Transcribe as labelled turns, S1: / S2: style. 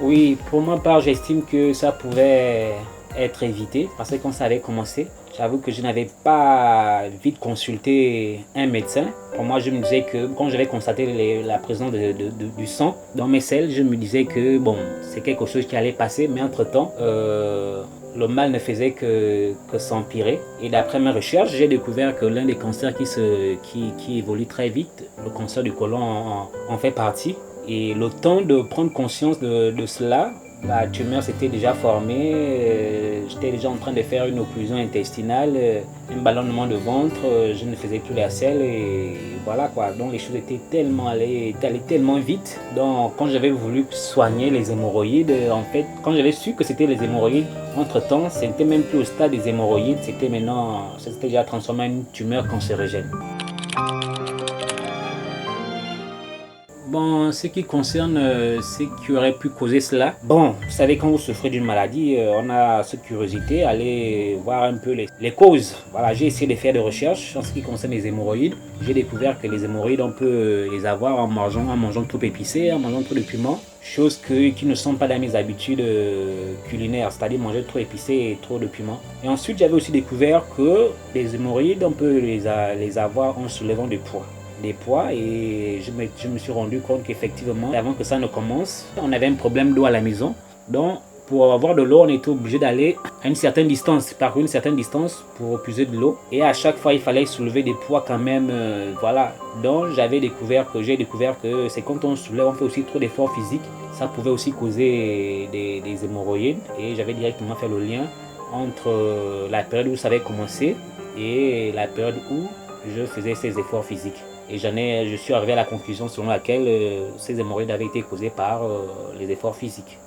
S1: Oui, pour ma part, j'estime que ça pouvait être évité parce que quand ça avait commencé, j'avoue que je n'avais pas vite consulté un médecin. Pour moi, je me disais que quand j'avais constaté la présence du sang dans mes selles, je me disais que bon, c'est quelque chose qui allait passer, mais entre-temps, le mal ne faisait que s'empirer. Et d'après mes recherches, j'ai découvert que l'un des cancers qui évolue très vite, le cancer du côlon en fait partie. Et le temps de prendre conscience de cela, la tumeur s'était déjà formée, j'étais déjà en train de faire une occlusion intestinale, un ballonnement de ventre, je ne faisais plus la selle et voilà quoi. Donc les choses étaient allées tellement vite. Donc quand j'avais voulu soigner les hémorroïdes, en fait, quand j'avais su que c'était les hémorroïdes, entre-temps, c'était même plus au stade des hémorroïdes, c'était déjà transformé en une tumeur cancérigène. Bon, ce qui concerne ce qui aurait pu causer cela, bon, vous savez, quand vous souffrez d'une maladie, on a cette curiosité, aller voir un peu les causes. Voilà, j'ai essayé de faire des recherches en ce qui concerne les hémorroïdes. J'ai découvert que les hémorroïdes, on peut les avoir en mangeant trop épicé, en mangeant trop de piment, choses qui ne sont pas dans mes habitudes culinaires, c'est-à-dire manger trop épicé et trop de piment. Et ensuite, j'avais aussi découvert que les hémorroïdes, on peut les avoir en soulevant des poids et je me suis rendu compte qu'effectivement, avant que ça ne commence, on avait un problème d'eau à la maison. Donc, pour avoir de l'eau, on était obligé d'aller à une certaine distance, parcourir une certaine distance pour puiser de l'eau. Et à chaque fois, il fallait soulever des poids quand même. Voilà. Donc, j'ai découvert que c'est quand on soulève, on fait aussi trop d'efforts physiques. Ça pouvait aussi causer des hémorroïdes. Et j'avais directement fait le lien entre la période où ça avait commencé et la période où je faisais ces efforts physiques. Et je suis arrivé à la conclusion selon laquelle ces hémorroïdes avaient été causées par les efforts physiques.